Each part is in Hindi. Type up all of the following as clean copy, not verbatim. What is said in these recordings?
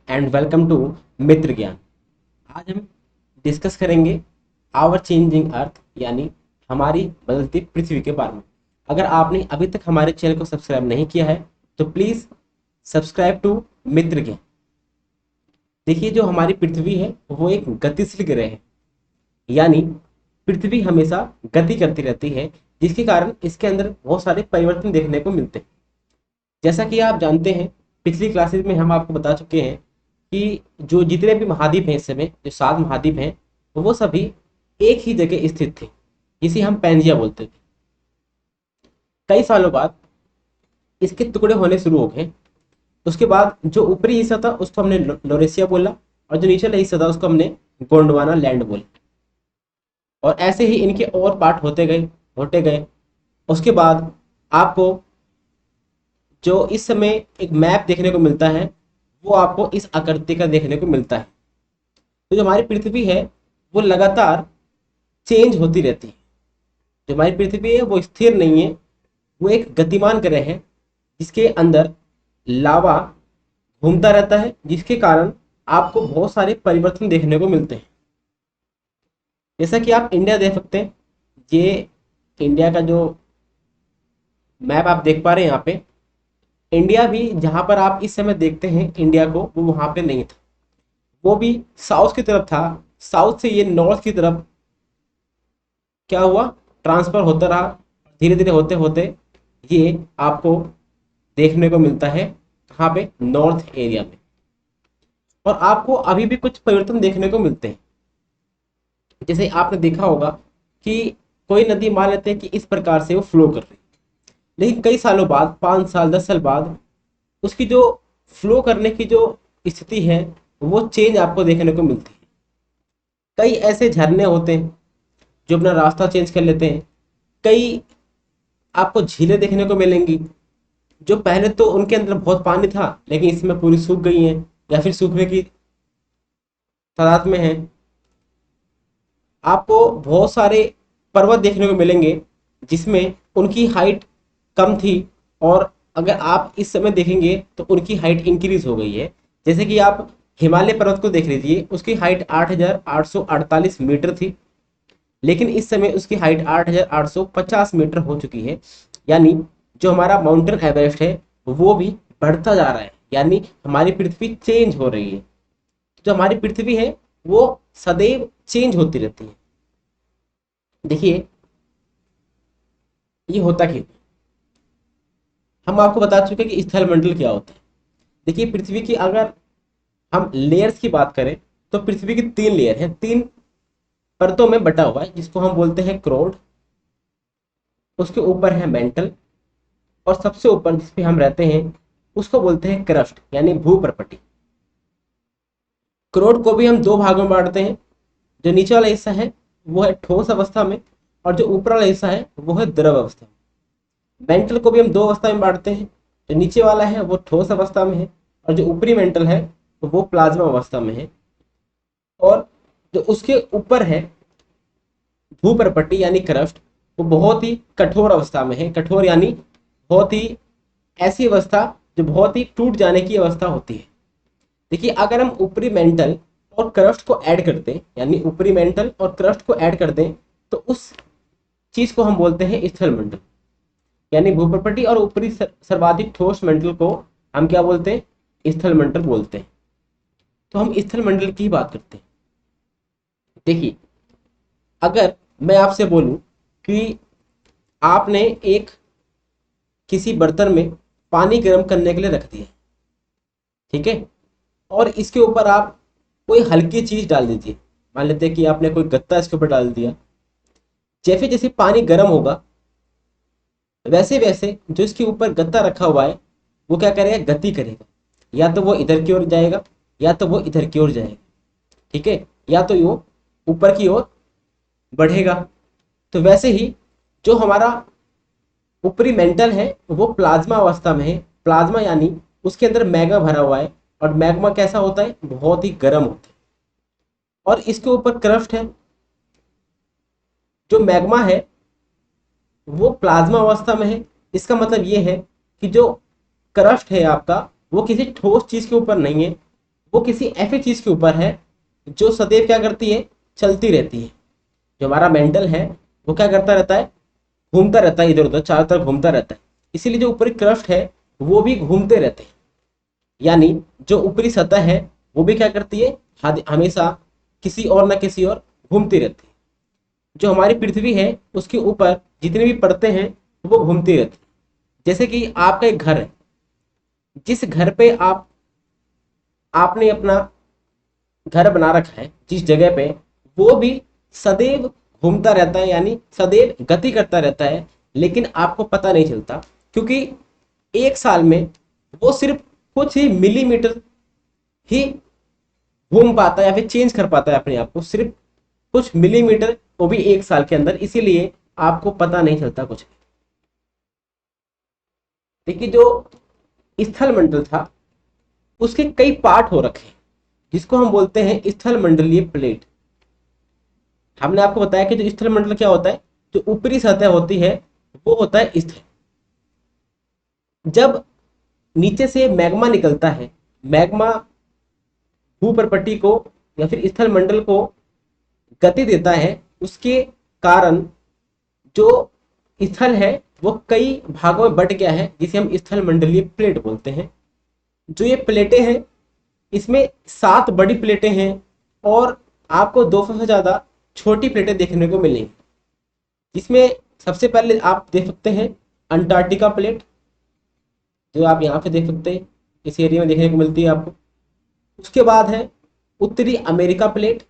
एंड वेलकम टू मित्र ज्ञान। आज हम डिस्कस करेंगे आवर चेंजिंग अर्थ यानी हमारी बदलती पृथ्वी के बारे में। अगर आपने अभी तक हमारे चैनल को सब्सक्राइब नहीं किया है तो प्लीज सब्सक्राइब टू मित्र ज्ञान। देखिए, जो हमारी पृथ्वी है वो एक गतिशील ग्रह है, यानी पृथ्वी हमेशा गति करती रहती है, जिसके कारण इसके अंदर बहुत सारे परिवर्तन देखने को मिलते हैं। जैसा कि आप जानते हैं, पिछली क्लासेस में हम आपको बता चुके हैं कि जो जितने भी महाद्वीप हैं इस समय, जो 7 महाद्वीप हैं, वो सभी एक ही जगह स्थित थे, जिसे हम पैंजिया बोलते थे। कई सालों बाद इसके टुकड़े होने शुरू हो गए। उसके बाद जो ऊपरी हिस्सा था उसको हमने लोरेशिया बोला, और जो निचला हिस्सा था उसको हमने गोंडवाना लैंड बोला। और ऐसे ही इनके और पार्ट होते गए। उसके बाद आपको जो इस समय एक मैप देखने को मिलता है वो आपको इस आकृति का देखने को मिलता है। तो जो हमारी पृथ्वी है वो लगातार चेंज होती रहती है। जो हमारी पृथ्वी है वो स्थिर नहीं है, वो एक गतिमान ग्रह है जिसके अंदर लावा घूमता रहता है, जिसके कारण आपको बहुत सारे परिवर्तन देखने को मिलते हैं। जैसा कि आप इंडिया देख सकते हैं, ये इंडिया का जो मैप आप देख पा रहे हैं यहाँ पे, इंडिया भी जहां पर आप इस समय देखते हैं इंडिया को, वो वहां पे नहीं था, वो भी साउथ की तरफ था। साउथ से ये नॉर्थ की तरफ क्या हुआ, ट्रांसफर होता रहा। धीरे धीरे होते होते ये आपको देखने को मिलता है कहाँ पे, नॉर्थ एरिया में। और आपको अभी भी कुछ परिवर्तन देखने को मिलते हैं। जैसे आपने देखा होगा कि कोई नदी मान लेते हैं कि इस प्रकार से वो फ्लो कर रही है, लेकिन कई सालों बाद, 5 साल 10 साल बाद, उसकी जो फ्लो करने की जो स्थिति है वो चेंज आपको देखने को मिलती है। कई ऐसे झरने होते हैं जो अपना रास्ता चेंज कर लेते हैं। कई आपको झीलें देखने को मिलेंगी जो पहले तो उनके अंदर बहुत पानी था लेकिन इसमें पूरी सूख गई हैं या फिर सूखने की तादाद में है। आपको बहुत सारे पर्वत देखने को मिलेंगे जिसमें उनकी हाइट कम थी, और अगर आप इस समय देखेंगे तो उनकी हाइट इंक्रीज हो गई है। जैसे कि आप हिमालय पर्वत को देख लीजिए, उसकी हाइट 8,848 मीटर थी, लेकिन इस समय उसकी हाइट 8,850 मीटर हो चुकी है। यानी जो हमारा माउंटेन एवरेस्ट है वो भी बढ़ता जा रहा है, यानी हमारी पृथ्वी चेंज हो रही है। जो हमारी पृथ्वी है वो सदैव चेंज होती रहती है। देखिए, ये होता क्यों, हम आपको बता चुके हैं कि स्थल मंडल क्या होता है। देखिए, पृथ्वी की अगर हम लेयर्स की बात करें तो पृथ्वी की 3 लेयर है, 3 परतों में बटा हुआ है, जिसको हम बोलते हैं क्रोड। उसके ऊपर है मेंटल, और सबसे ऊपर जिस पे हम रहते हैं उसको बोलते हैं क्रस्ट यानी भूप्रपटी। क्रोड को भी हम 2 भागों में बांटते हैं। जो नीचे वाला हिस्सा है वो है ठोस अवस्था में, और जो ऊपर वाला हिस्सा है वो है द्रव अवस्था में। मेंटल को भी हम 2 अवस्था में बांटते हैं। जो नीचे वाला है वो ठोस अवस्था में है, और जो ऊपरी मेंटल है वो प्लाज्मा अवस्था में है। और जो उसके ऊपर है भूप्रपट्टी यानी क्रस्ट, वो बहुत ही कठोर अवस्था में है। कठोर यानी बहुत ही ऐसी अवस्था जो बहुत ही टूट जाने की अवस्था होती है। देखिए, अगर हम ऊपरी मेंटल और क्रस्ट को ऐड कर दें, यानी ऊपरी मेंटल और क्रस्ट को ऐड कर दें, तो उस चीज को हम बोलते हैं स्थल मंडल। यानी भूप्रपट्टी और ऊपरी सर्वाधिक ठोस मंडल को हम क्या बोलते हैं, स्थल मंडल बोलते हैं। तो हम स्थल मंडल की बात करते हैं। देखिए, अगर मैं आपसे बोलूं कि आपने एक किसी बर्तन में पानी गर्म करने के लिए रख दिया, ठीक है, और इसके ऊपर आप कोई हल्की चीज डाल दीजिए। मान लेते हैं कि आपने कोई गत्ता इसके ऊपर डाल दिया। जैसे जैसे पानी गर्म होगा वैसे वैसे जो इसके ऊपर गत्ता रखा हुआ है वो क्या करेगा, गति करेगा। या तो वो इधर की ओर जाएगा या तो वो इधर की ओर जाएगा, ठीक है, या तो वो ऊपर की ओर बढ़ेगा। तो वैसे ही जो हमारा ऊपरी मेंटल है वो प्लाज्मा अवस्था में है। प्लाज्मा यानी उसके अंदर मैग्मा भरा हुआ है, और मैग्मा कैसा होता है, बहुत ही गर्म होता है। और इसके ऊपर क्रस्ट है। जो मैग्मा है वो प्लाज्मा अवस्था में है। इसका मतलब ये है कि जो क्रस्ट है आपका वो किसी ठोस चीज के ऊपर नहीं है, वो किसी ऐसी चीज के ऊपर है जो सदैव क्या करती है, चलती रहती है। जो हमारा मेंटल है वो क्या करता रहता है, घूमता रहता है, इधर उधर चारों तरफ घूमता रहता है। इसीलिए जो ऊपरी क्रस्ट है वो भी घूमते रहते हैं, यानी जो ऊपरी सतह है वो भी क्या करती है, हमेशा किसी और ना किसी और घूमती रहती है। जो हमारी पृथ्वी है उसके ऊपर जितनी भी परतें हैं वो घूमती रहती है। जैसे कि आपका एक घर है, जिस घर पे आपने अपना घर बना रखा है, जिस जगह पे, वो भी सदैव घूमता रहता है, यानी सदैव गति करता रहता है, लेकिन आपको पता नहीं चलता, क्योंकि एक साल में वो सिर्फ कुछ ही मिलीमीटर ही घूम पाता है या फिर चेंज कर पाता है अपने आप को, सिर्फ कुछ मिलीमीटर, वो भी एक साल के अंदर। इसीलिए आपको पता नहीं चलता कुछ। देखिए जो स्थल मंडल था उसके कई पार्ट हो रखे हैं, जिसको हम बोलते हैं स्थल मंडलीय प्लेट। हमने आपको बताया कि जो स्थल मंडल क्या होता है, जो ऊपरी सतह होती है वो होता है स्थल। जब नीचे से मैग्मा निकलता है, मैग्मा भूपर्पट्टी को या फिर स्थल मंडल को गति देता है, उसके कारण जो स्थल है वो कई भागों में बट गया है, जिसे हम स्थल मंडलीय प्लेट बोलते हैं। जो ये प्लेटें हैं इसमें 7 बड़ी प्लेटें हैं और आपको 200 से ज्यादा छोटी प्लेटें देखने को मिलेंगी। इसमें सबसे पहले आप देख सकते हैं अंटार्कटिका प्लेट, जो आप यहाँ पे देख सकते हैं, इस एरिया में देखने को मिलती है आपको। उसके बाद है उत्तरी अमेरिका प्लेट,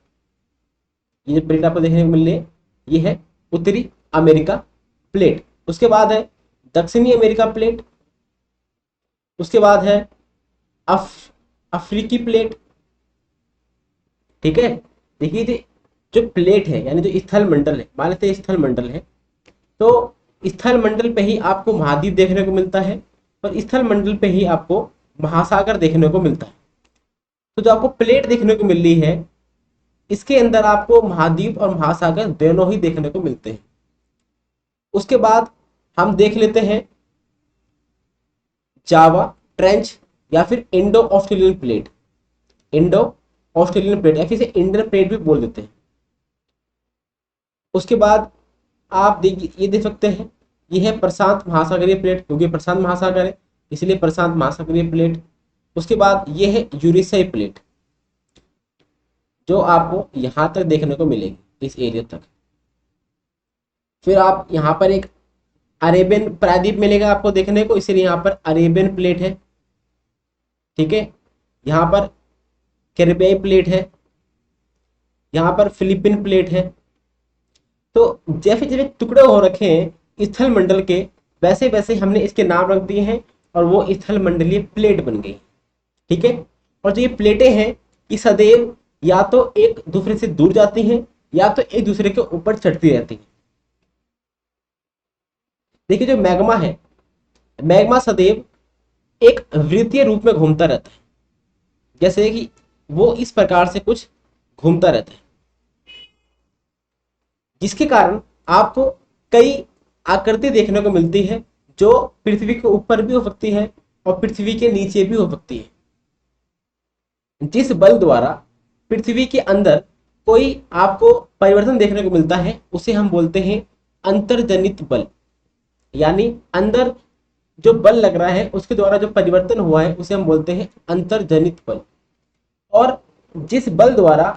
ये जो प्लेट आपको देखने को मिल रही है ये है उत्तरी अमेरिका प्लेट। उसके बाद है दक्षिणी अमेरिका प्लेट। उसके बाद है अफ्रीकी प्लेट। ठीक है, देखिए जो प्लेट है यानी जो स्थल मंडल है, मान लेते हैं स्थल मंडल है, तो स्थल मंडल पे ही आपको महाद्वीप देखने को मिलता है और स्थल मंडल पे ही आपको महासागर देखने को मिलता है। तो जो आपको प्लेट देखने को मिल रही है इसके अंदर आपको महाद्वीप और महासागर दोनों ही देखने को मिलते हैं। उसके बाद हम देख लेते हैं जावा ट्रेंच या फिर Indo Australian plate. Indo Australian plate या फिर इसे इंडियन प्लेट भी बोल देते हैं। उसके बाद आप ये देख सकते हैं, ये है प्रशांत महासागरीय प्लेट, क्योंकि प्रशांत महासागर है इसलिए प्रशांत महासागरीय प्लेट। उसके बाद ये है यूरेशियाई प्लेट, जो आपको यहां तक देखने को मिलेगी, इस एरिया तक। फिर आप यहाँ पर एक अरेबियन प्रायद्वीप मिलेगा आपको देखने को, इसीलिए यहाँ पर अरेबियन प्लेट है। ठीक है, यहाँ पर कैरिबियाई प्लेट है, यहाँ पर फिलीपीन प्लेट है। तो जैसे जैसे टुकड़े हो रखे हैं स्थल मंडल के, वैसे वैसे हमने इसके नाम रख दिए हैं और वो स्थल मंडलीय प्लेट बन गई। ठीक है, और जो ये प्लेटें हैं ये सदैव या तो एक दूसरे से दूर जाती हैं या तो एक दूसरे के ऊपर चढ़ती रहती हैं। देखिए जो मैग्मा है, मैग्मा सदैव एक वृत्तीय रूप में घूमता रहता है, जैसे कि वो इस प्रकार से कुछ घूमता रहता है, जिसके कारण आपको कई आकृति देखने को मिलती है जो पृथ्वी के ऊपर भी हो सकती है और पृथ्वी के नीचे भी हो सकती है। जिस बल द्वारा पृथ्वी के अंदर कोई आपको परिवर्तन देखने को मिलता है उसे हम बोलते हैं अंतर्जनित बल, यानी अंदर जो बल लग रहा है उसके द्वारा जो परिवर्तन हुआ है उसे हम बोलते हैं अंतर्जनित बल। और जिस बल द्वारा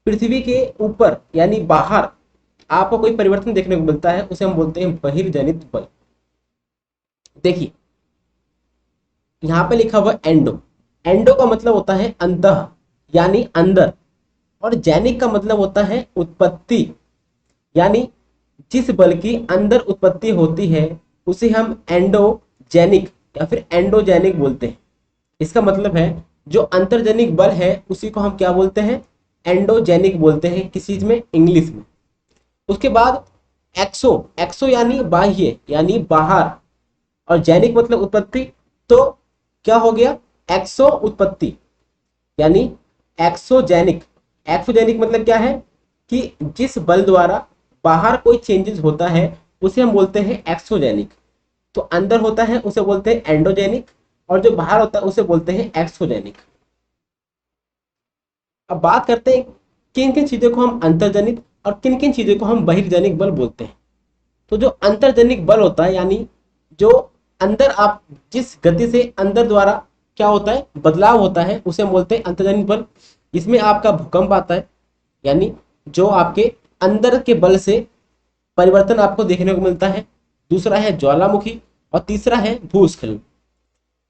पृथ्वी के ऊपर यानी बाहर आपको कोई परिवर्तन देखने को मिलता है उसे हम बोलते हैं बहिर्जनित बल। देखिए यहां पे लिखा हुआ एंडो, एंडो का मतलब होता है अंतः यानी अंदर, और जैनिक का मतलब होता है उत्पत्ति, यानी जिस बल की अंदर उत्पत्ति होती है उसे हम एंडोजेनिक या फिर एंडोजेनिक बोलते हैं। इसका मतलब है जो अंतर्जनिक बल है उसी को हम क्या बोलते हैं, एंडोजेनिक बोलते हैं किसी चीज में, इंग्लिश में। उसके बाद एक्सो, एक्सो यानी बाह्य यानी बाहर, और जैनिक मतलब उत्पत्ति, तो क्या हो गया एक्सो उत्पत्ति यानी एक्सोजेनिक। एक्सोजेनिक मतलब क्या है कि जिस बल द्वारा बाहर कोई चेंजेस होता है उसे हम बोलते हैं एक्सोजेनिक। तो अंदर होता है उसे बोलते हैं एंडोजेनिक और जो बाहर होता है उसे बोलते हैं एक्सोजेनिक। अब बात करते हैं किन किन चीजों को हम अंतर्जनित और किन किन चीजों को हम बहिर्जनिक बल बोलते हैं। तो जो अंतर्जनिक बल होता है, यानी जो अंदर आप जिस गति से अंदर द्वारा क्या होता है, बदलाव होता है, उसे हम बोलते हैं अंतर्जनिक बल। इसमें आपका भूकंप आता है, यानी जो आपके अंदर के बल से परिवर्तन आपको देखने को मिलता है। दूसरा है ज्वालामुखी और तीसरा है भूस्खलन।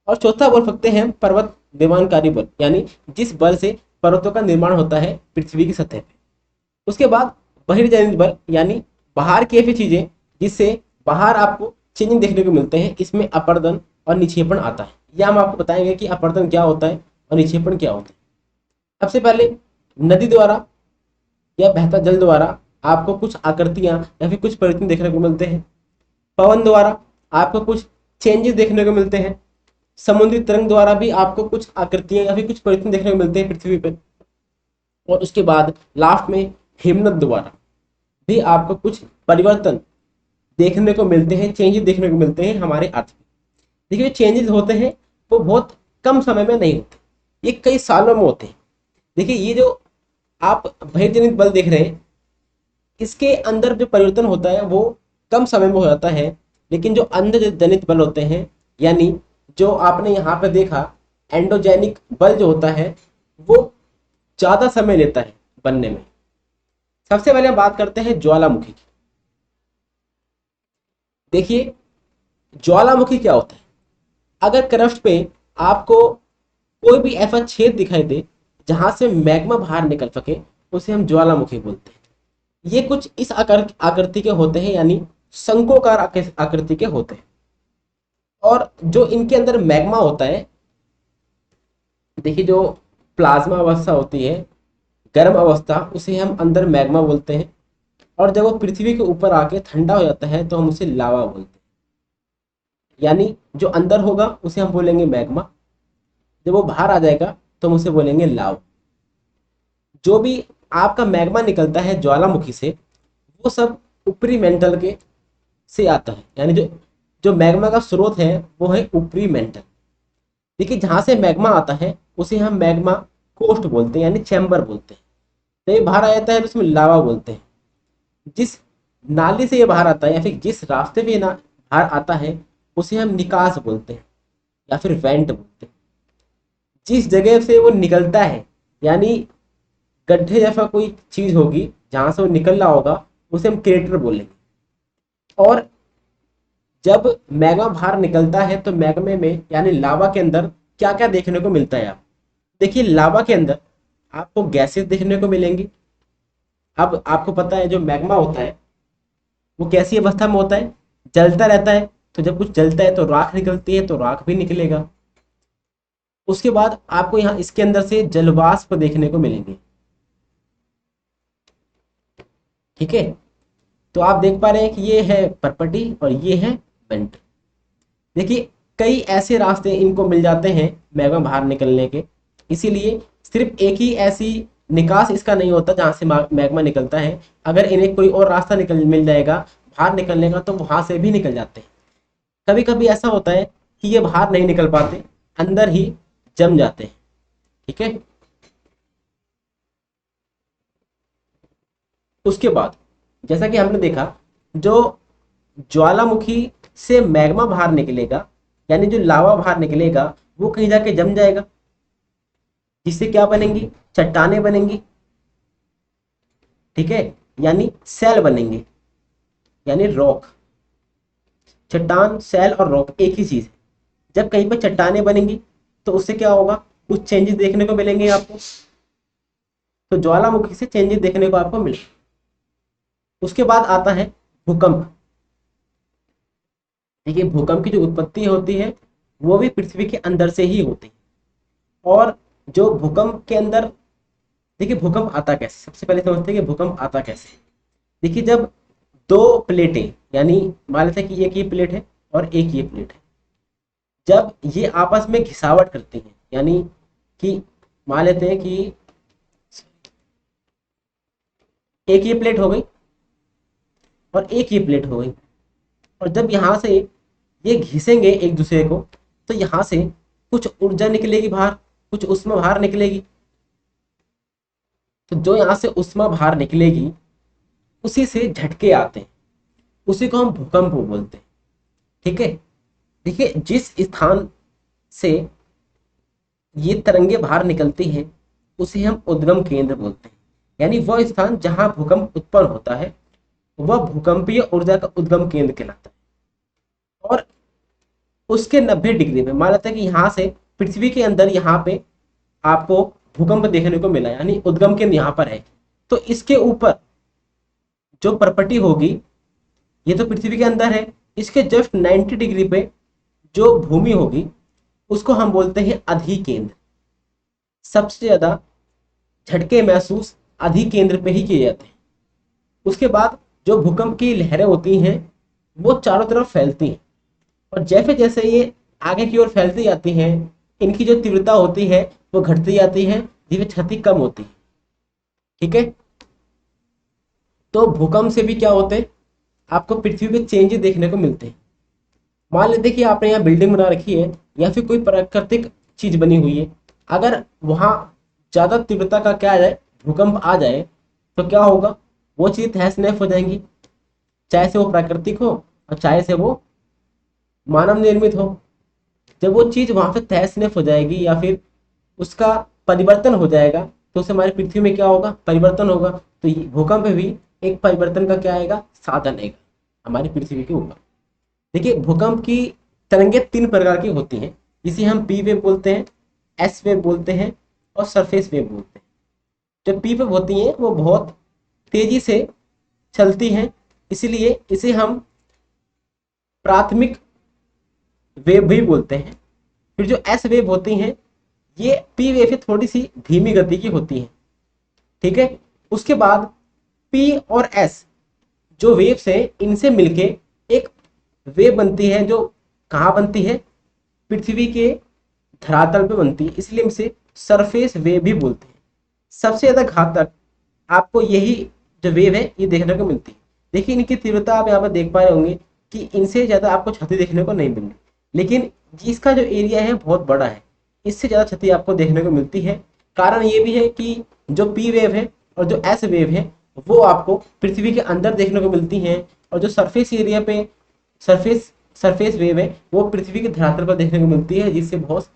और चौथा बोल सकते हैं हम पर्वत निर्माणकारी बल, यानी जिस बल से पर्वतों का निर्माण होता है पृथ्वी की सतह पे। उसके बाद बहिर्जनित बल, यानी बाहर की ऐसी चीजें जिससे बाहर आपको चेंजिंग देखने को मिलते हैं। इसमें अपर्दन और निक्षेपण आता है। यह हम आपको बताएंगे कि अपर्दन क्या होता है और निक्षेपण क्या होता है। सबसे पहले नदी द्वारा या बहता जल द्वारा आपको कुछ आकृतियां या फिर कुछ परिवर्तन देखने को मिलते हैं। पवन द्वारा आपको कुछ चेंजेस देखने को मिलते हैं। समुद्री तरंग द्वारा भी आपको कुछ आकृतियां या फिर कुछ परिवर्तन देखने को मिलते हैं पृथ्वी पर। और उसके बाद लास्ट में हिमनद द्वारा भी आपको कुछ परिवर्तन देखने को मिलते हैं, चेंजेस देखने को मिलते हैं हमारे अर्थ में। देखिए चेंजेस होते हैं वो बहुत कम समय में नहीं होते, ये कई सालों में होते हैं। देखिए ये जो आप बहिर्जनित बल देख रहे हैं, इसके अंदर जो परिवर्तन होता है वो कम समय में हो जाता है। लेकिन जो अंतर्जनित बल होते हैं, यानी जो आपने यहाँ पे देखा एंडोजेनिक बल जो होता है वो ज्यादा समय लेता है बनने में। सबसे पहले हम बात करते हैं ज्वालामुखी की। देखिए ज्वालामुखी क्या होता है, अगर क्रस्ट पे आपको कोई भी ऐसा छेद दिखाई दे जहां से मैग्मा बाहर निकल सके, उसे हम ज्वालामुखी बोलते हैं। ये कुछ इस आकृति के होते हैं, यानी शंकोकार आकृति के होते हैं। और जो इनके अंदर मैग्मा होता है, देखिए जो प्लाज्मा अवस्था होती है, गर्म अवस्था, उसे हम अंदर मैग्मा बोलते हैं। और जब वो पृथ्वी के ऊपर आके ठंडा हो जाता है तो हम उसे लावा बोलते हैं। यानी जो अंदर होगा उसे हम बोलेंगे मैग्मा, जब वो बाहर आ जाएगा तो हम उसे बोलेंगे लावा। जो भी आपका मैग्मा निकलता है ज्वालामुखी से, वो सब ऊपरी मेंटल के से आता है। यानी जो जो मैग्मा का स्रोत है वो है ऊपरी मेंटल। देखिए जहां से मैग्मा आता है उसे हम मैग्मा कोस्ट बोलते हैं, यानी चैम्बर बोलते हैं। जब ये बाहर आ जाता है तो उसमें लावा बोलते हैं। जिस नाली से ये बाहर आता है या फिर जिस रास्ते पे बाहर आता है उसे हम निकास बोलते हैं या फिर वेंट बोलते हैं। जिस जगह से वो निकलता है, यानी गड्ढे जैसा कोई चीज होगी जहां से वो निकल रहा होगा, उसे हम क्रेटर बोलेंगे। और जब मैग्मा बाहर निकलता है तो मैग्मे में यानी लावा के अंदर क्या क्या देखने को मिलता है आप देखिए। लावा के अंदर आपको गैसेस देखने को मिलेंगी। अब आपको पता है जो मैग्मा होता है वो कैसी अवस्था में होता है, जलता रहता है। तो जब कुछ जलता है तो राख निकलती है, तो राख भी निकलेगा। उसके बाद आपको यहाँ इसके अंदर से जलवाष्प देखने को मिलेंगे। ठीक है, तो आप देख पा रहे हैं कि ये है परपटी और ये है वेंट। देखिए कई ऐसे रास्ते इनको मिल जाते हैं मैग्मा बाहर निकलने के, इसीलिए सिर्फ एक ही ऐसी निकास इसका नहीं होता जहां से मैग्मा निकलता है। अगर इन्हें कोई और रास्ता निकल मिल जाएगा बाहर निकलने का तो वहां से भी निकल जाते हैं। कभी कभी ऐसा होता है कि ये बाहर नहीं निकल पाते, अंदर ही जम जाते हैं। ठीक है, उसके बाद जैसा कि हमने देखा, जो ज्वालामुखी से मैग्मा बाहर निकलेगा, यानी जो लावा बाहर निकलेगा, वो कहीं जाके जम जाएगा, जिससे क्या बनेंगी, चट्टानें बनेंगी। ठीक है, यानी सेल बनेंगे, यानी रॉक। चट्टान, सेल और रॉक एक ही चीज है। जब कहीं पर चट्टानें बनेंगी तो उससे क्या होगा, कुछ चेंजेस देखने को मिलेंगे आपको। तो ज्वालामुखी से चेंजेस देखने को आपको मिले। उसके बाद आता है भूकंप। देखिए भूकंप की जो उत्पत्ति होती है वो भी पृथ्वी के अंदर से ही होती है। और जो भूकंप के अंदर, देखिए भूकंप आता कैसे, सबसे पहले समझते हैं कि भूकंप आता कैसे। देखिए जब दो प्लेटें, यानी मान लेते हैं कि एक ये प्लेट है और एक ये प्लेट है, जब ये आपस में घिसावट करती हैं, यानी कि मान लेते हैं कि एक ये प्लेट हो गई और एक ये प्लेट हो गई, और जब यहाँ से ये घिसेंगे एक दूसरे को तो यहाँ से कुछ ऊर्जा निकलेगी बाहर, कुछ उसमें बाहर निकलेगी। तो जो यहाँ से उष्मा बाहर निकलेगी उसी से झटके आते हैं, उसी को हम भूकंप बोलते हैं। ठीक है, देखिए जिस स्थान से ये तरंगे बाहर निकलती हैं उसे हम उद्गम केंद्र बोलते हैं। यानी वह स्थान जहां भूकंप उत्पन्न होता है वह भूकंपीय ऊर्जा का उद्गम केंद्र कहलाता है। और उसके 90 डिग्री में मान लेते हैं कि यहाँ से पृथ्वी के अंदर यहाँ पे आपको भूकंप देखने को मिला, यानी उद्गम केंद्र यहाँ पर है। तो इसके ऊपर जो प्रॉपर्टी होगी, ये तो पृथ्वी के अंदर है, इसके जस्ट 90 डिग्री पे जो भूमि होगी उसको हम बोलते हैं अधिकेंद्र। सबसे ज्यादा झटके महसूस अधिकेंद्र पे ही किए जाते हैं। उसके बाद जो भूकंप की लहरें होती हैं वो चारों तरफ फैलती हैं, और जैसे जैसे ये आगे की ओर फैलती जाती हैं इनकी जो तीव्रता होती है वो घटती जाती है, धीरे क्षति कम होती है। ठीक है, तो भूकंप से भी क्या होते हैं, आपको पृथ्वी पे चेंजेस देखने को मिलते हैं। मान लेते कि आपने यहाँ बिल्डिंग बना रखी है या फिर कोई प्राकृतिक चीज बनी हुई है, अगर वहां ज्यादा तीव्रता का क्या आ जाए, भूकंप आ जाए, तो क्या होगा, वो चीज तहस नहस हो जाएंगी, चाहे से वो प्राकृतिक हो और चाहे से वो मानव निर्मित हो। जब वो चीज वहां पे तहस नहस हो जाएगी या फिर उसका परिवर्तन हो जाएगा तो उससे हमारी पृथ्वी में क्या होगा, परिवर्तन होगा। तो भूकंप भी एक परिवर्तन का क्या आएगा, साधन आएगा हमारी पृथ्वी के ऊपर। देखिए भूकंप की तरंगे 3 प्रकार की होती हैं, जिसे हम पी वेव बोलते हैं, एस वेव बोलते हैं और सरफेस वेव बोलते हैं। जो पी वेव होती हैं वो बहुत तेजी से चलती हैं, इसलिए इसे हम प्राथमिक वेव भी बोलते हैं। फिर जो एस वेव होती हैं ये पी वेव से थोड़ी सी धीमी गति की होती हैं। ठीक है, उसके बाद पी और एस जो वेव्स है इनसे मिलके एक वेव बनती है, जो कहाँ बनती है, पृथ्वी के धरातल पे बनती है, इसलिए इसे सरफेस वेव भी बोलते हैं। सबसे ज्यादा घातक आपको यही जो वेव है ये देखने को मिलती है। देखिए इनकी तीव्रता आप यहाँ पर देख पा रहे होंगे कि इनसे ज्यादा आपको क्षति देखने को नहीं मिलती, लेकिन जिसका जो एरिया है बहुत बड़ा है, इससे ज्यादा क्षति आपको देखने को मिलती है। कारण ये भी है कि जो पी वेव है और जो एस वेव है वो आपको पृथ्वी के अंदर देखने को मिलती हैं, और जो सरफेस एरिया पे सरफेस वेव है वो पृथ्वी के धरातल पर देखने को मिलती है, जिससे बहुत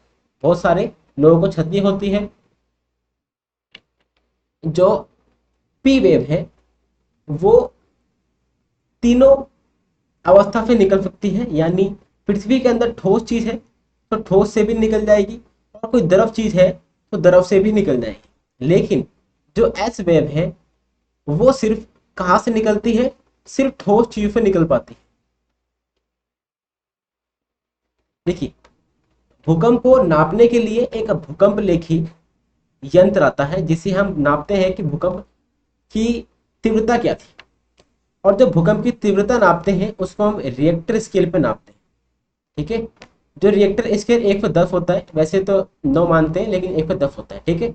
बहुत सारे लोगों को क्षति होती है। जो पी वेव है वो तीनों अवस्था से निकल सकती है, यानी पृथ्वी के अंदर ठोस चीज है तो ठोस से भी निकल जाएगी, और कोई द्रव चीज है तो द्रव से भी निकल जाएगी। लेकिन जो एस वेव है वो सिर्फ कहाँ से निकलती है, सिर्फ ठोस चीज से निकल पाती है। देखिए भूकंप को नापने के लिए एक भूकंप लेखी यंत्र आता है, जिसे हम नापते हैं कि भूकंप की तीव्रता क्या थी। और जब भूकंप की तीव्रता नापते हैं उसको हम रिएक्टर स्केल पे नापते हैं। ठीक है, जो रिएक्टर स्केल 1/10 होता है, वैसे तो 9 मानते हैं लेकिन 1/10 होता है। ठीक है,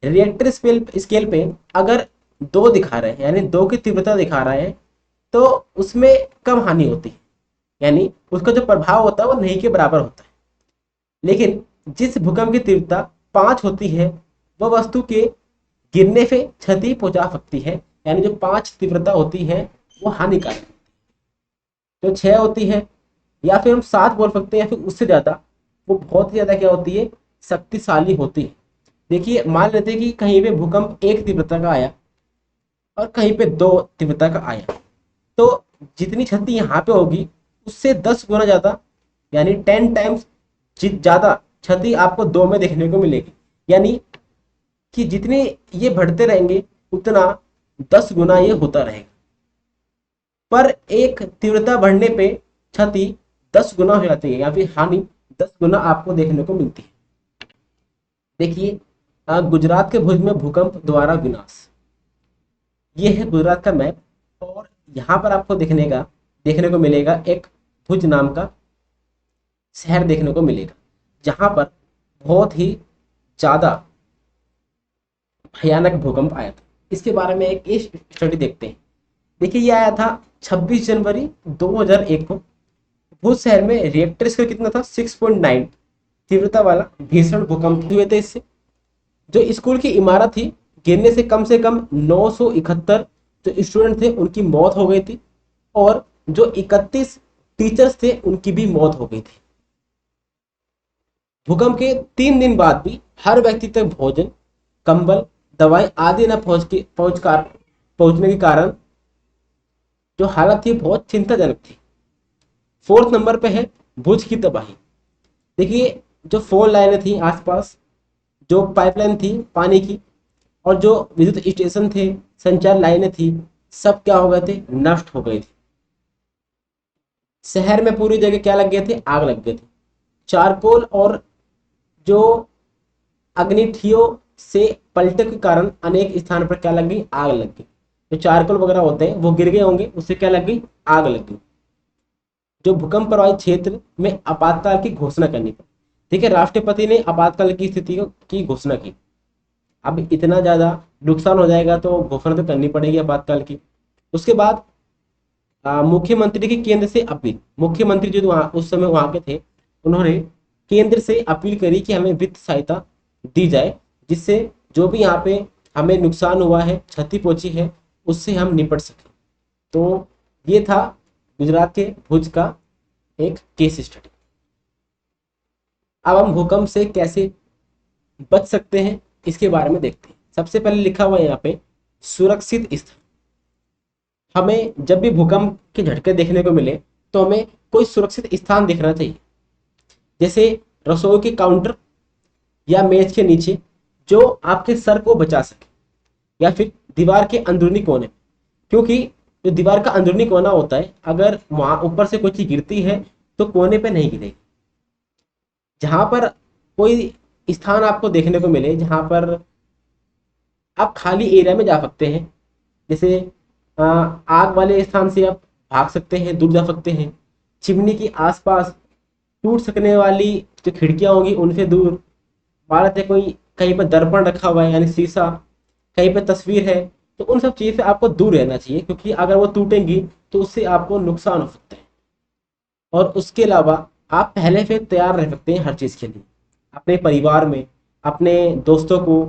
रिएक्टर स्केल पे अगर 2 दिखा रहे हैं, यानी 2 की तीव्रता दिखा रहा है, तो उसमें कम हानि होती है, यानी उसका जो प्रभाव होता है वो नहीं के बराबर होता है। लेकिन जिस भूकंप की तीव्रता 5 होती है वह वस्तु के गिरने से क्षति पहुंचा सकती है, यानी जो 5 तीव्रता होती है वो हानिकारक होती है। जो 6 होती है या फिर हम 7 बोल सकते हैं या फिर उससे ज्यादा, वो बहुत ही ज्यादा क्या होती है, शक्तिशाली होती है। देखिए मान लेते हैं कि कहीं पे भूकंप 1 तीव्रता का आया और कहीं पे 2 तीव्रता का आया, तो जितनी क्षति यहाँ पे होगी उससे 10 गुना ज्यादा, यानी 10 टाइम्स ज्यादा क्षति आपको 2 में देखने को मिलेगी। यानी कि जितने ये बढ़ते रहेंगे उतना 10 गुना ये होता रहेगा, पर एक तीव्रता बढ़ने पे क्षति 10 गुना हो जाती है, या फिर हानि 10 गुना आपको देखने को मिलती है। देखिए गुजरात के भुज में भूकंप द्वारा विनाश, ये है गुजरात का मैप, और यहाँ पर आपको देखने को मिलेगा एक भुज नाम का शहर देखने को मिलेगा, जहां पर बहुत ही ज्यादा भयानक भूकंप आया था। इसके बारे में एक स्टडी देखते हैं। देखिए ये आया था 26 जनवरी 2001 को। भुज शहर में रिएक्टर स्केल कितना था, 6.9 तीव्रता वाला भीषण भूकंप हुए थे। इससे जो स्कूल की इमारत थी गिरने से कम 971 जो स्टूडेंट थे उनकी मौत हो गई थी, और जो 31 टीचर्स थे उनकी भी मौत हो गई थी। भूकंप के 3 दिन बाद भी हर व्यक्ति तक भोजन, कंबल, दवाई आदि न पहुंचने के कारण जो हालत थी बहुत चिंताजनक थी। 4th नंबर पे है भुज की तबाही। देखिए, जो फोन लाइनें थी आसपास, जो पाइपलाइन थी पानी की, और जो विद्युत स्टेशन थे, संचार लाइनें थी, सब क्या हो गए थे, नष्ट हो गई थी। शहर में पूरी जगह क्या लग गए थे, आग लग गए थे। चारकोल और जो अग्निठियों से पलटे के कारण अनेक स्थान पर क्या लग गई, आग लग गई। जो चारकोल वगैरह होते हैं वो गिर गए होंगे, उससे क्या लग गई, आग लग गई। जो भूकंप प्रभावित क्षेत्र में आपातकाल की घोषणा करनी पड़ी। ठीक है, राष्ट्रपति ने आपातकाल की स्थिति की घोषणा की। अब इतना ज्यादा नुकसान हो जाएगा तो घोषणा तो करनी पड़ेगी आपातकाल की। उसके बाद मुख्यमंत्री की केंद्र से अपील। मुख्यमंत्री जो उस समय वहां के थे, उन्होंने केंद्र से अपील करी कि हमें वित्त सहायता दी जाए, जिससे जो भी यहाँ पे हमें नुकसान हुआ है, क्षति पहुंची है, उससे हम निपट सकें। तो ये था गुजरात के भुज का एक केस स्टडी। अब हम भूकंप से कैसे बच सकते हैं इसके बारे में देखते हैं। सबसे पहले लिखा हुआ है यहाँ पे सुरक्षित स्थान। हमें जब भी भूकंप के झटके देखने को मिले तो हमें कोई सुरक्षित स्थान देखना चाहिए, जैसे रसोई के काउंटर या मेज के नीचे, जो आपके सर को बचा सके, या फिर दीवार के अंदरूनी कोने। क्योंकि जो दीवार का अंदरूनी कोना होता है, अगर वहां ऊपर से कोई चीज गिरती है तो कोने पे नहीं गिरेगी। जहां पर कोई स्थान आपको देखने को मिले जहां पर आप खाली एरिया में जा सकते हैं, जैसे आग वाले स्थान से आप भाग सकते हैं, दूर जा सकते हैं। चिमनी के आसपास टूट सकने वाली जो खिड़कियां होंगी उनसे दूर। मान लेते कोई कहीं पर दर्पण रखा हुआ है यानी शीशा, कहीं पर तस्वीर है, तो उन सब चीज से आपको दूर रहना चाहिए, क्योंकि अगर वो टूटेंगी तो उससे आपको नुकसान हो सकता है। और उसके अलावा आप पहले से तैयार रह सकते हैं हर चीज के लिए। अपने परिवार में, अपने दोस्तों को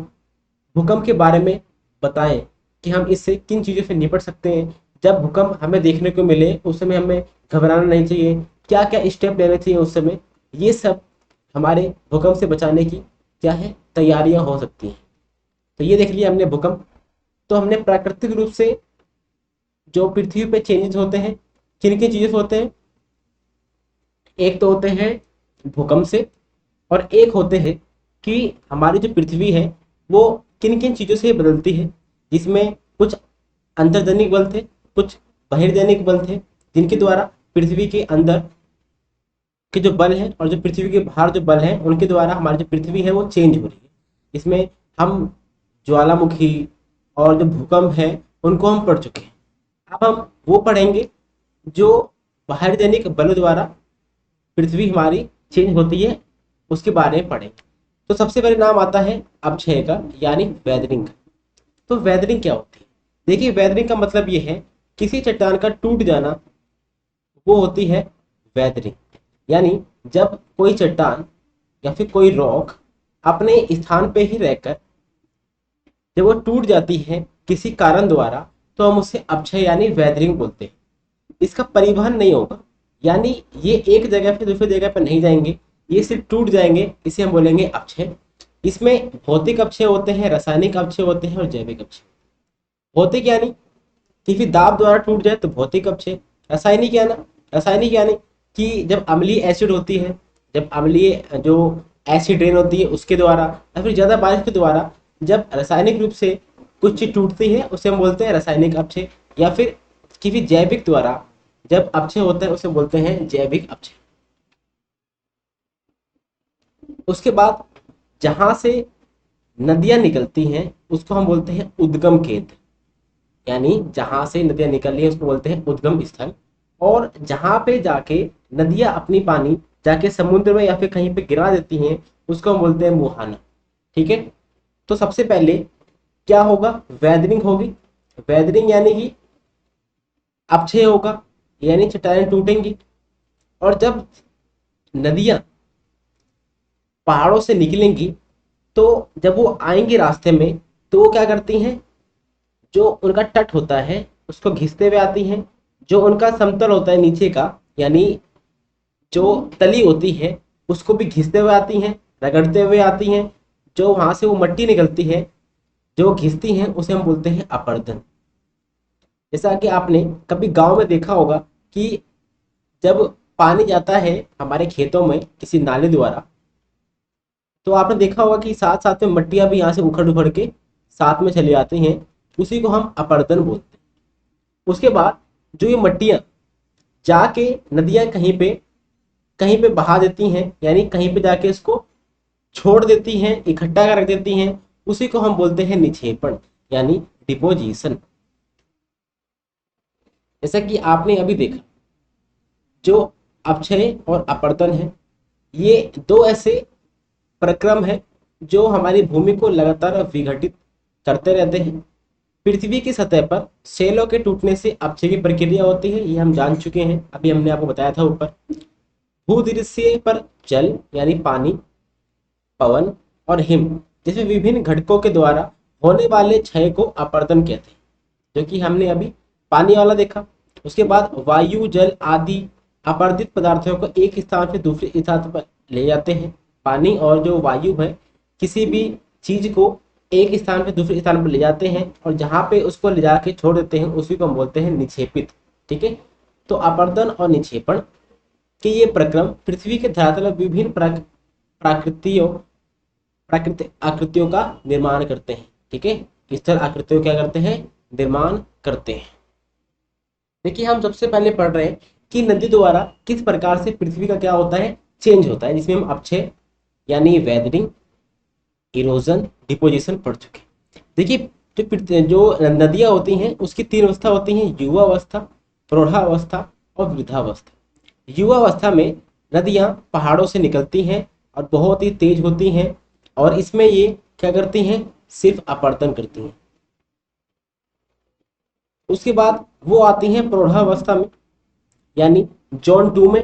भूकंप के बारे में बताएं कि हम इससे किन चीज़ों से निपट सकते हैं। जब भूकंप हमें देखने को मिले उस समय हमें घबराना नहीं चाहिए, क्या क्या स्टेप लेने चाहिए उस समय। ये सब हमारे भूकंप से बचाने की क्या है, तैयारियां हो सकती हैं। तो ये देख लिया हमने भूकंप। तो हमने प्राकृतिक रूप से जो पृथ्वी पे चेंजेस होते हैं, किन किन चीज़ों से होते हैं। एक तो होते हैं भूकंप से, और एक होते हैं कि हमारी जो पृथ्वी है वो किन किन चीज़ों से बदलती है, जिसमें कुछ अंतर्जनिक बल थे, कुछ बहिर्जनिक बल थे, जिनके द्वारा पृथ्वी के अंदर के जो बल हैं और जो पृथ्वी के बाहर जो बल हैं उनके द्वारा हमारी जो पृथ्वी है वो चेंज हो रही है। इसमें हम ज्वालामुखी और जो भूकंप है उनको हम पढ़ चुके हैं। अब हम वो पढ़ेंगे जो बहिर्जनिक बल द्वारा पृथ्वी हमारी चेंज होती है, उसके बारे में पढ़ेंगे। तो सबसे पहले नाम आता है अपक्षय का, यानी वेदरिंग का। तो वेदरिंग क्या होती है? देखिए, वेदरिंग का मतलब ये है किसी चट्टान का टूट जाना, वो होती है वेदरिंग। यानी जब कोई चट्टान या फिर कोई रॉक अपने स्थान पे ही रहकर जब वो टूट जाती है किसी कारण द्वारा, तो हम उसे अपक्षय यानी वेदरिंग बोलते हैं। इसका परिवहन नहीं होगा, यानी ये एक जगह से दूसरी जगह पर नहीं जाएंगे, ये सिर्फ टूट जाएंगे, इसे हम बोलेंगे अपक्षय। इसमें भौतिक अपक्षय होते हैं, रासायनिक अपक्षय होते हैं और जैविक अपक्षय। भौतिक यानी किसी दाब द्वारा टूट जाए तो भौतिक अपक्षय। रासायनिक यानी कि जब अम्लीय एसिड होती है, जब अम्लीय जो एसिड रेन होती है उसके द्वारा, या फिर ज्यादा बारिश के द्वारा जब रासायनिक रूप से कुछ चीज टूटती है उसे हम बोलते हैं रासायनिक अपक्षय। या फिर किसी जैविक द्वारा जब अपक्षय होता है उसे बोलते हैं जैविक अपक्षय। उसके बाद जहां से नदियां निकलती हैं उसको हम बोलते हैं उद्गम केंद्र, यानी जहां से नदियां निकल रही है उसको बोलते हैं उद्गम स्थल। और जहां पे जाके नदियां अपनी पानी जाके समुद्र में या फिर कहीं पे गिरा देती हैं उसको हम बोलते हैं मुहाना। ठीक है, तो सबसे पहले क्या होगा, वेदरिंग होगी। वेदरिंग यानी कि अपक्षय होगा, यानी चट्टानें टूटेंगी। और जब नदियां पहाड़ों से निकलेंगी तो जब वो आएंगे रास्ते में तो वो क्या करती हैं, जो उनका तट होता है उसको घिसते हुए आती हैं, जो उनका समतल होता है नीचे का, यानी जो तली होती है उसको भी घिसते हुए आती हैं, रगड़ते हुए आती हैं। जो वहां से वो मट्टी निकलती है जो घिसती हैं उसे हम बोलते हैं अपर्दन। जैसा कि आपने कभी गांव में देखा होगा कि जब पानी जाता है हमारे खेतों में किसी नाले द्वारा, तो आपने देखा होगा कि साथ साथ में मट्टियां भी यहाँ से उखड़ उखड़ के साथ में चली आती हैं, उसी को हम अपर्दन बोलते हैं। उसके बाद जो ये मट्टियां जाके नदियां कहीं पे बहा देती हैं, यानी कहीं पे जाके इसको छोड़ देती हैं, इकट्ठा कर रख देती हैं, उसी को हम बोलते हैं निक्षेपण यानी डिपोजिशन। जैसा कि आपने अभी देखा, जो अपक्षय और अपर्दन है, ये दो ऐसे प्रक्रम है जो हमारी भूमि को लगातार विघटित करते रहते हैं। पृथ्वी की सतह पर सेलों के टूटने से अपक्षय की प्रक्रिया होती है, ये हम जान चुके हैं, अभी हमने आपको बताया था ऊपर। भूदृश्य पर जल यानी पानी, पवन और हिम जैसे विभिन्न घटकों के द्वारा होने वाले क्षय को अपर्दन कहते हैं, जो कि हमने अभी पानी वाला देखा। उसके बाद वायु जल आदि अपर्दित पदार्थों को एक स्थान से दूसरे स्थान पर ले जाते हैं। पानी और जो वायु है किसी भी चीज को एक स्थान से दूसरे स्थान पर ले जाते हैं और जहां पे उसको ले जाके छोड़ देते हैं उसी को हम बोलते हैं निक्षेपित। ठीक है, तो अपर्दन और निक्षेपण के ये प्रक्रम पृथ्वी के धरातल में विभिन्न प्राकृतियों प्राकृतिक आकृतियों का निर्माण करते हैं। ठीक है, स्थल आकृतियों क्या करते हैं, निर्माण करते हैं। देखिए, हम सबसे पहले पढ़ रहे हैं कि नदी द्वारा किस प्रकार से पृथ्वी का क्या होता है, चेंज होता है, जिसमें हम अपक्षय यानी वेदरिंग, इरोजन, डिपोजिशन पढ़ चुके हैं। देखिए, जो नदियां होती हैं उसकी तीन अवस्था होती हैं, युवावस्था, प्रौढ़ावस्था और वृद्धावस्था। युवावस्था में नदियां पहाड़ों से निकलती हैं और बहुत ही तेज होती हैं, और इसमें ये क्या करती हैं, सिर्फ अपवर्तन करती हैं। उसके बाद वो आती हैं प्रौढ़ावस्था में, यानी जोन 2 में।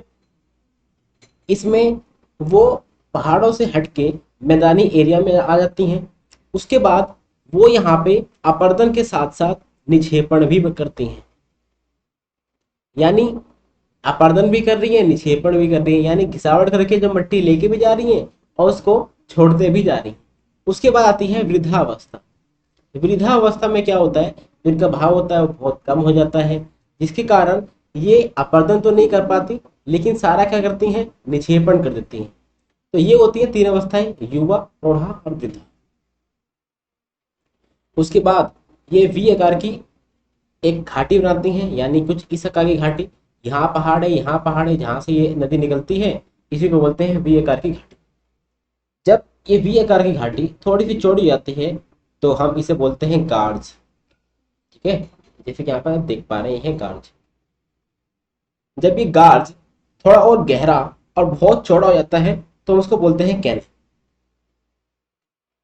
इसमें वो पहाड़ों से हटके मैदानी एरिया में आ जाती हैं। उसके बाद वो यहाँ पे अपर्दन के साथ साथ निक्षेपण भी करती हैं, यानी अपर्दन भी कर रही है, निक्षेपण भी कर रही है, यानी घिसावट करके जो मट्टी लेके भी जा रही है और उसको छोड़ते भी जा रही है। उसके बाद आती है वृद्धावस्था। वृद्धावस्था में क्या होता है, जिनका भाव होता है वो बहुत कम हो जाता है, जिसके कारण ये अपर्दन तो नहीं कर पाती लेकिन सारा क्या करती हैं, निक्षेपण कर देती हैं। तो ये होती है तीन अवस्थाएं, युवा, प्रौढ़ा और वृद्धा। उसके बाद ये वी आकार की एक घाटी बनाती हैं, यानी कुछ इस आकार की घाटी, यहाँ पहाड़ है, यहाँ पहाड़ है, जहां से ये नदी निकलती है, इसी को बोलते हैं वी आकार की घाटी। जब ये वी आकार की घाटी थोड़ी सी चौड़ी जाती है तो हम इसे बोलते हैं गार्ज। ठीक है, जैसे कि यहाँ पर आप देख पा रहे हैं गार्ज। जब ये गार्ज थोड़ा और गहरा और बहुत चौड़ा हो जाता है तो उसको बोलते हैं कैनियन।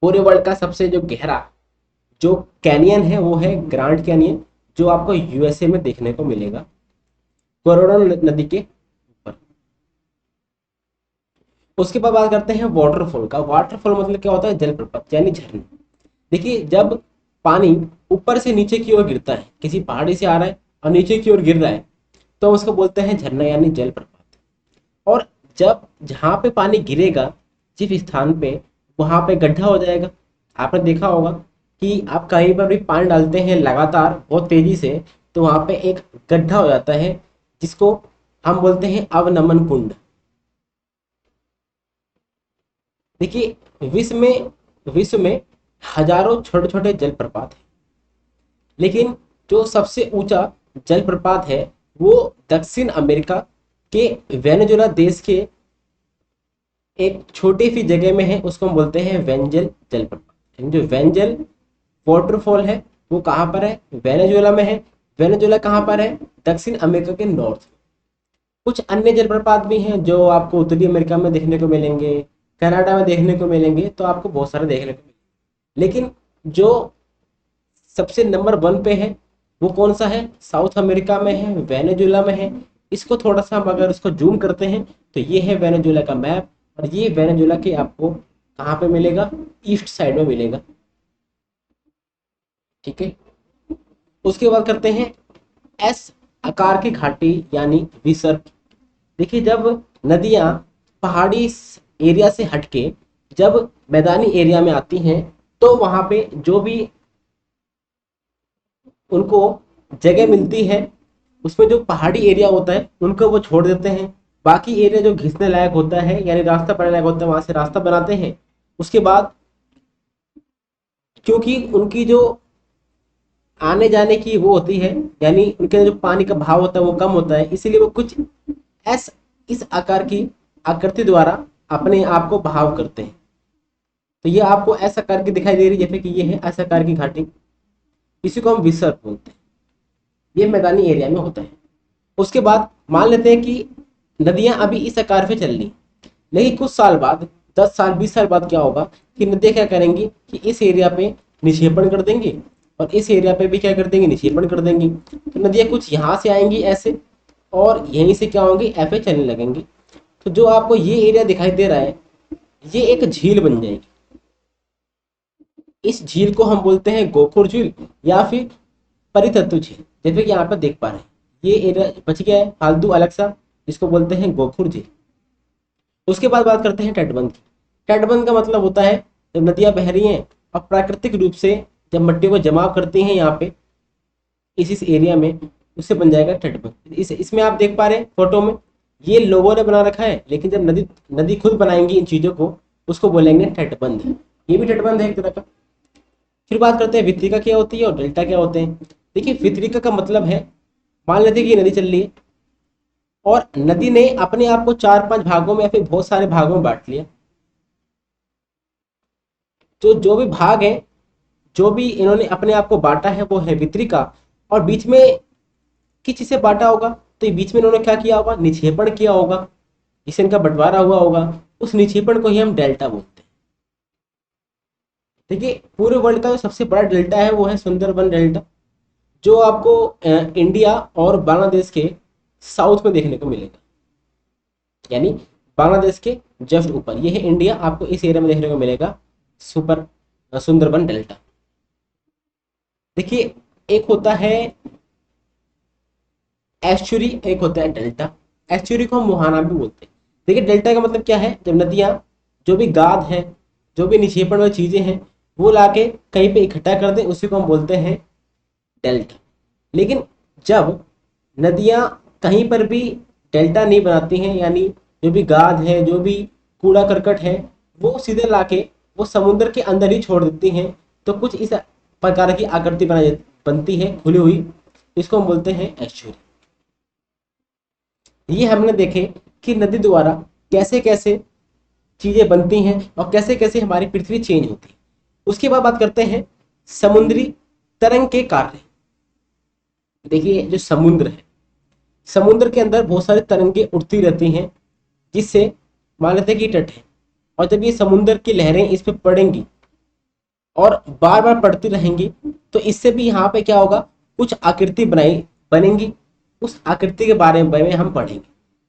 पूरे वर्ल्ड का सबसे जो गहरा जो कैनियन है वो है ग्रांड कैनियन, जो आपको यूएसए में देखने को मिलेगा, कोरोना नदी के ऊपर। उसके बाद बात करते हैं वाटरफॉल का। वाटरफॉल मतलब क्या होता है, जलप्रपात यानी झरना। देखिए, जब पानी ऊपर से नीचे की ओर गिरता है, किसी पहाड़ी से आ रहा है और नीचे की ओर गिर रहा है, तो उसको बोलते हैं झरना यानी जलप्रपात। और जब जहां पे पानी गिरेगा जिस स्थान पे, वहां पे गड्ढा हो जाएगा। आपने देखा होगा कि आप कहीं पर भी पानी डालते हैं लगातार बहुत तेजी से, तो वहां पे एक गड्ढा हो जाता है, जिसको हम बोलते हैं अवनमन कुंड। देखिए, विश्व में हजारों छोटे छोटे जलप्रपात हैं, लेकिन जो सबसे ऊंचा जलप्रपात है वो दक्षिण अमेरिका के वेनेजुएला देश के एक छोटी सी जगह में है, उसको हम बोलते हैं वेंजल जलप्रपात। जो वेंजल वाटरफॉल है वो कहाँ पर है, वेनेजुएला में है। वेनेजुएला कहाँ पर है, दक्षिण अमेरिका के नॉर्थ। कुछ अन्य जलप्रपात भी हैं जो आपको उत्तरी अमेरिका में देखने को मिलेंगे, कनाडा में देखने को मिलेंगे, तो आपको बहुत सारे देखने को मिलेंगे। लेकिन जो सबसे नंबर 1 पे है वो कौन सा है, साउथ अमेरिका में है, वेनेजुएला में है। इसको थोड़ा सा हम अगर इसको जूम करते हैं तो ये है वेनेजुएला का मैप, और ये वेनेजुएला के आपको कहाँ पे मिलेगा, ईस्ट साइड में मिलेगा। ठीक है। उसके बाद करते हैं एस आकार की घाटी यानी विसर्प। देखिए जब नदियां पहाड़ी एरिया से हटके जब मैदानी एरिया में आती हैं तो वहां पे जो भी उनको जगह मिलती है उसमें जो पहाड़ी एरिया होता है उनको वो छोड़ देते हैं। बाकी एरिया जो घिसने लायक होता है यानी रास्ता बनने लायक होता है वहां से रास्ता बनाते हैं। उसके बाद क्योंकि उनकी जो आने जाने की वो होती है यानी उनके जो पानी का भाव होता है वो कम होता है, इसीलिए वो कुछ एस इस आकार की आकृति द्वारा अपने आप को भाव करते हैं। तो ये आपको एस आकार की दिखाई दे रही है, जैसे कि ये है एस आकार की घाटी, इसी को हम विसर्प बोलते हैं। ये मैदानी एरिया में होता है। उसके बाद मान लेते हैं कि नदियां अभी इस आकार पे चल रही, लेकिन कुछ साल बाद 10 साल 20 साल बाद क्या होगा कि नदियां क्या करेंगी कि इस एरिया पे निक्षेपण कर देंगी और इस एरिया पे भी क्या कर देंगे, निक्षेपण कर देंगी। तो नदियां कुछ यहाँ से आएंगी ऐसे और यहीं से क्या होंगी, ऐसे चलने लगेंगी। तो जो आपको ये एरिया दिखाई दे रहा है ये एक झील बन जाएगी। इस झील को हम बोलते हैं गोखुर झील या फिर परितत्व झील। जैसे कि यहाँ पर देख पा रहे हैं ये एरिया बच गया है फालतू अलग सा, जिसको बोलते हैं गोखुर झील। उसके बाद बात करते हैं तटबंध की। तटबंध का मतलब होता है जब नदियां बह रही हैं और प्राकृतिक रूप से जब मिट्टी को जमाव करती हैं यहाँ पे इस एरिया में, उससे बन जाएगा तटबंध। इसमें आप देख पा रहे हैं फोटो में ये लोगों ने बना रखा है, लेकिन जब नदी नदी खुद बनाएंगी इन चीजों को उसको बोलेंगे तटबंध। ये भी तटबंध है एक तरह का। फिर बात करते हैं वितरिका क्या होती है और डेल्टा क्या होते हैं। देखिए वितरिका का मतलब है, मान लेते हैं कि ये नदी चल रही है और नदी ने अपने आप को 4-5 भागों में या फिर बहुत सारे भागों में बांट लिया। तो जो भी भाग है, जो भी इन्होंने अपने आप को बांटा है वो है वितरिका। और बीच में किसी से बांटा होगा तो ये बीच में इन्होंने क्या किया होगा, निक्षेपण किया होगा, जिससे इनका बंटवारा हुआ होगा। उस निक्षेपण को ही हम डेल्टा बोलते हैं। देखिए पूरे वर्ल्ड का जो सबसे बड़ा डेल्टा है वो है सुंदरबन डेल्टा, जो आपको इंडिया और बांग्लादेश के साउथ में देखने को मिलेगा, यानी बांग्लादेश के जस्ट ऊपर ये है इंडिया, आपको इस एरिया में देखने को मिलेगा सुपर सुंदरबन डेल्टा। देखिए एक होता है एस्चुरी, एक होता है डेल्टा। एस्चुरी को हम मुहाना भी बोलते हैं। देखिए डेल्टा का मतलब क्या है, जब नदियां जो भी गाद है, जो भी निक्षेपण वाली चीजें हैं वो लाके कहीं पे इकट्ठा कर दें उसी को हम बोलते हैं डेल्टा। लेकिन जब नदियां कहीं पर भी डेल्टा नहीं बनाती हैं, यानी जो भी गाद है जो भी कूड़ा करकट है वो सीधे लाके वो समुद्र के अंदर ही छोड़ देती हैं, तो कुछ इस प्रकार की आकृति बनती है खुली हुई, इसको हम बोलते हैं एस्चुरी। ये हमने देखे कि नदी द्वारा कैसे कैसे चीजें बनती हैं और कैसे कैसे हमारी पृथ्वी चेंज होती है। उसके बाद बात करते हैं समुद्री तरंग के कार्य। देखिए जो समुद्र है, समुद्र के अंदर बहुत सारी तरंगे उठती रहती हैं, जिससे मान लेते हैं कि तट है और जब ये समुद्र की लहरें इस पे पड़ेंगी और बार बार पड़ती रहेंगी तो इससे भी यहाँ पे क्या होगा, कुछ आकृति बनेंगी। उस आकृति के बारे में हम पढ़ेंगे।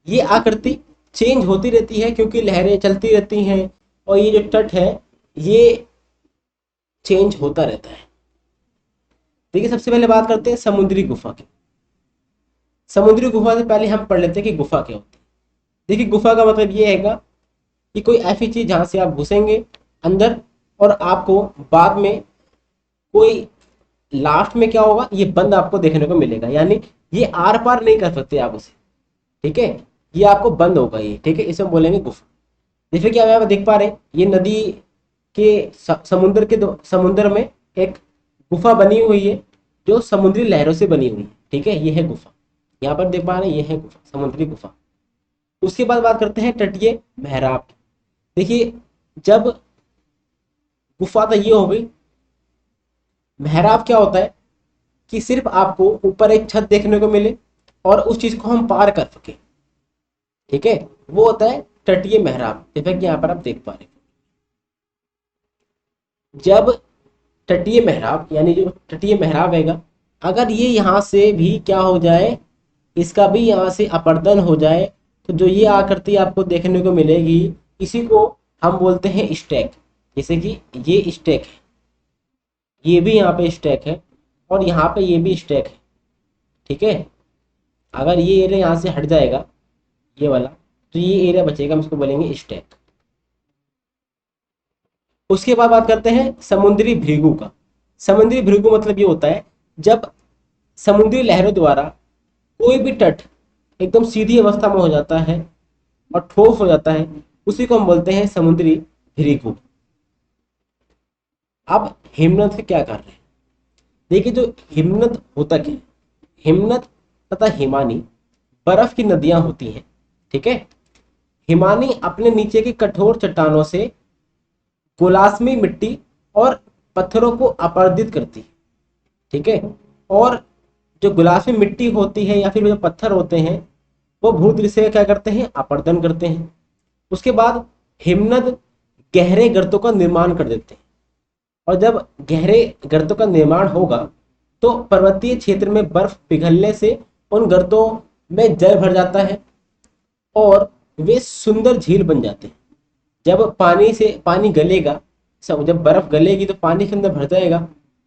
ये आकृति चेंज होती रहती है क्योंकि लहरें चलती रहती हैं और ये जो तट है ये चेंज होता रहता है। देखिए सबसे पहले बात करते हैं समुद्री गुफा की। समुद्री गुफा से पहले हम पढ़ लेते हैं कि गुफा क्या होती है। देखिए गुफा का मतलब ये हैगा कि कोई ऐसी चीज जहां से आप घुसेंगे अंदर और आपको बाद में कोई लास्ट में क्या होगा, ये बंद आपको देखने को मिलेगा, यानी ये आर पार नहीं कर सकते आप उसे। ठीक है, ये आपको बंद होगा ये। ठीक है, इसे हम बोलेंगे गुफा। जैसे कि आप यहाँ पे देख पा रहे हैं ये नदी के समुद्र में एक गुफा बनी हुई है जो समुद्री लहरों से बनी हुई है। ठीक है, ये है गुफा, यहाँ पर देख पा रहे हैं ये है गुफा, समुद्री गुफा। उसके बाद बात करते हैं तटीय मेहराब। देखिए जब गुफा तो ये हो गई, मेहराब क्या होता है कि सिर्फ आपको ऊपर एक छत देखने को मिले और उस चीज को हम पार कर सके। ठीक है, वो होता है तटीय मेहराब, जैसा कि यहाँ पर आप देख पा रहे हैं। जब तटीय मेहराब यानी जो तटीय मेहराब हैगा, अगर ये यहाँ से भी क्या हो जाए, इसका भी यहाँ से अपर्दन हो जाए तो जो ये आकृति आपको देखने को मिलेगी इसी को हम बोलते हैं स्टैक। जैसे कि ये स्टैक है, ये भी यहाँ पे स्टैक है और यहाँ पे ये भी स्टैक है। ठीक है, अगर ये एरिया यहाँ से हट जाएगा ये वाला, तो ये एरिया बचेगा, हम इसको बोलेंगे स्टैक। उसके बाद बात करते हैं समुद्री भृगु का। समुद्री भृगु मतलब ये होता है जब समुद्री लहरों द्वारा कोई भी तट एकदम सीधी अवस्था में हो जाता है और ठोस हो जाता है, उसी को हम बोलते हैं समुद्री भृगु। अब हिमनद से क्या कर रहे हैं, देखिए जो हिमनद होता क्या है, हिमनद तथा हिमानी बर्फ की नदियां होती हैं। ठीक है, हिमानी अपने नीचे की कठोर चट्टानों से गोलासमी मिट्टी और पत्थरों को अपरदित करती है। ठीक है, और जो गुलाबी मिट्टी होती है या फिर जो पत्थर होते हैं वो भूदृ से क्या करते हैं, अपरदन करते हैं। उसके बाद हिमनद गहरे गर्तों का निर्माण कर देते हैं, और जब गहरे गर्तों का निर्माण होगा तो पर्वतीय क्षेत्र में बर्फ पिघलने से उन गर्तों में जल भर जाता है और वे सुंदर झील बन जाते हैं। जब पानी गलेगा, सब जब बर्फ गलेगी तो पानी के अंदर भर जाएगा,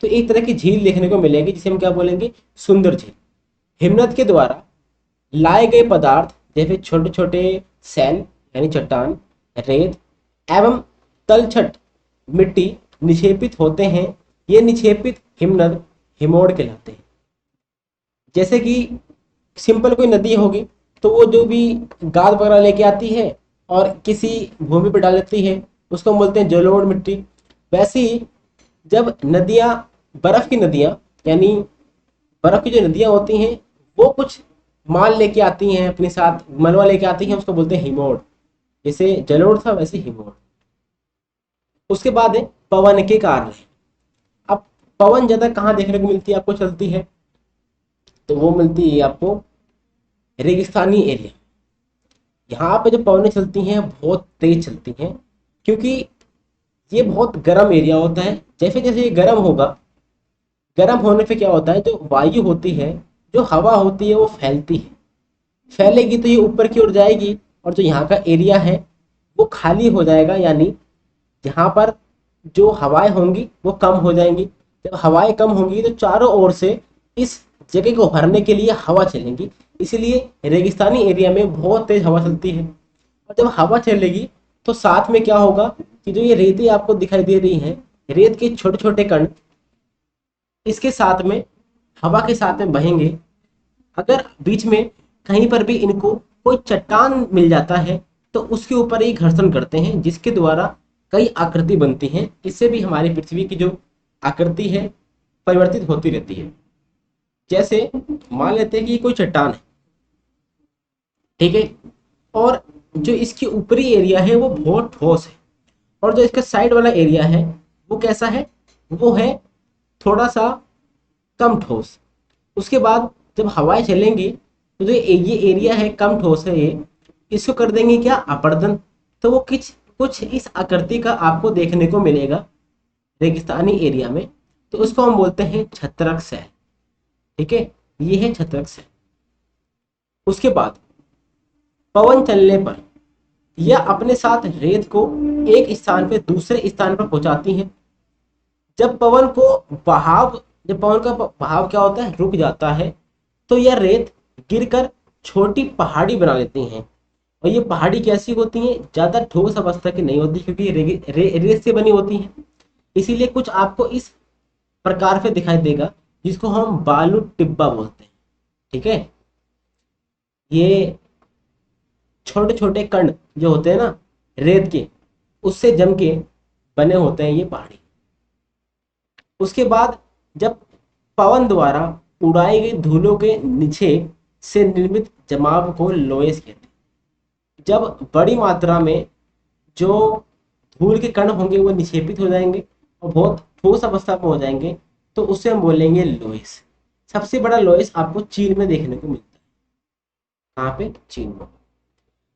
तो एक तरह की झील देखने को मिलेगी जिसे हम क्या बोलेंगे, सुंदर झील। हिमनद के द्वारा लाए गए पदार्थ जैसे छोटे छोटे सैल यानी चट्टान, रेत एवं तलछट मिट्टी निक्षेपित होते हैं। ये निक्षेपित हिमनद हिमोड़ कहलाते हैं। जैसे कि सिंपल कोई नदी होगी तो वो जो भी गाद वगैरह लेके आती है और किसी भूमि पर डाल देती है, उसको हम बोलते हैं जलोढ़ मिट्टी। वैसे ही जब नदियाँ, बर्फ की नदियाँ यानी बर्फ की जो नदियाँ होती हैं वो कुछ माल लेके आती हैं अपने साथ, मलबा लेके आती हैं, उसको बोलते हैं हिमोड़। जैसे जलोढ़ था वैसे हिमोड़। उसके बाद है पवन के कार्य। अब पवन ज्यादा कहाँ देखने को मिलती है आपको, चलती है तो वो मिलती है आपको रेगिस्तानी एरिया। यहाँ पे जो पवनें चलती हैं बहुत तेज चलती हैं, क्योंकि ये बहुत गर्म एरिया होता है। जैसे जैसे ये गर्म होगा, गर्म होने पे क्या होता है, जो वायु होती है, जो हवा होती है वो फैलती है। फैलेगी तो ये ऊपर की ओर जाएगी और जो यहाँ का एरिया है वो खाली हो जाएगा, यानी यहाँ पर जो हवाएं होंगी वो कम हो जाएंगी। जब हवाएं कम होंगी तो चारों ओर से इस जगह को भरने के लिए हवा चलेंगी, इसलिए रेगिस्तानी एरिया में बहुत तेज हवा चलती है। और जब हवा चलेगी तो साथ में क्या होगा कि जो ये रेतें आपको दिखाई दे रही हैं, रेत के छोटे छोटे कण इसके साथ में हवा के साथ में बहेंगे। अगर बीच में कहीं पर भी इनको कोई चट्टान मिल जाता है तो उसके ऊपर ही घर्षण करते हैं, जिसके द्वारा कई आकृति बनती हैं। इससे भी हमारी पृथ्वी की जो आकृति है परिवर्तित होती रहती है। जैसे मान लेते हैं कि कोई चट्टान है, ठीक है, और जो इसकी ऊपरी एरिया है वो बहुत ठोस है, और जो इसका साइड वाला एरिया है वो कैसा है, वो है थोड़ा सा कम ठोस। उसके बाद जब हवाएं चलेंगी तो जो ये एरिया है कम ठोस है, ये इसको कर देंगे क्या, अपरदन। तो वो कुछ कुछ इस आकृति का आपको देखने को मिलेगा रेगिस्तानी एरिया में, तो उसको हम बोलते हैं छत्रक सैल। ठीक है, ये है छत्रक सैल। उसके बाद पवन चलने पर यह अपने साथ रेत को एक स्थान पे दूसरे स्थान पर पहुंचाती है। जब पवन को बहाव जब पवन का बहाव क्या होता है, रुक जाता है, तो यह रेत गिरकर छोटी पहाड़ी बना लेती हैं। और ये पहाड़ी कैसी होती है, ज्यादा ठोस अवस्था की नहीं होती, क्योंकि रेत से बनी होती है। इसीलिए कुछ आपको इस प्रकार से दिखाई देगा, जिसको हम बालू टिब्बा बोलते हैं। ठीक है, ये छोटे छोटे कण जो होते हैं ना रेत के, उससे जम के बने होते हैं ये पहाड़ी। उसके बाद जब पवन द्वारा उड़ाई गई धूलों के निक्षेप से निर्मित जमाव को लोएस कहते हैं। जब बड़ी मात्रा में जो धूल के कण होंगे वो निक्षेपित हो जाएंगे और बहुत ठोस अवस्था में हो जाएंगे, तो उसे हम बोलेंगे लोएस। सबसे बड़ा लोएस आपको चीन में देखने को मिलता है। कहाँ पे, चीन में।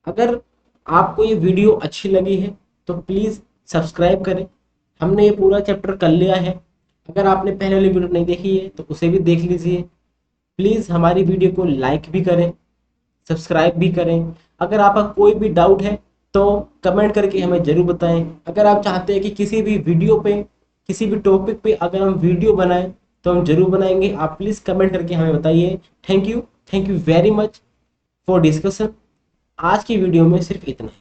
अगर आपको ये वीडियो अच्छी लगी है तो प्लीज़ सब्सक्राइब करें। हमने ये पूरा चैप्टर कर लिया है। अगर आपने पहले वाली वीडियो नहीं देखी है तो उसे भी देख लीजिए। प्लीज़ हमारी वीडियो को लाइक भी करें, सब्सक्राइब भी करें। अगर आपका कोई भी डाउट है तो कमेंट करके हमें ज़रूर बताएं। अगर आप चाहते हैं कि किसी भी वीडियो पे किसी भी टॉपिक पे अगर हम वीडियो बनाएं तो हम जरूर बनाएंगे। आप प्लीज कमेंट करके हमें बताइए। Thank you very much for discussion. आज की वीडियो में सिर्फ इतना ही।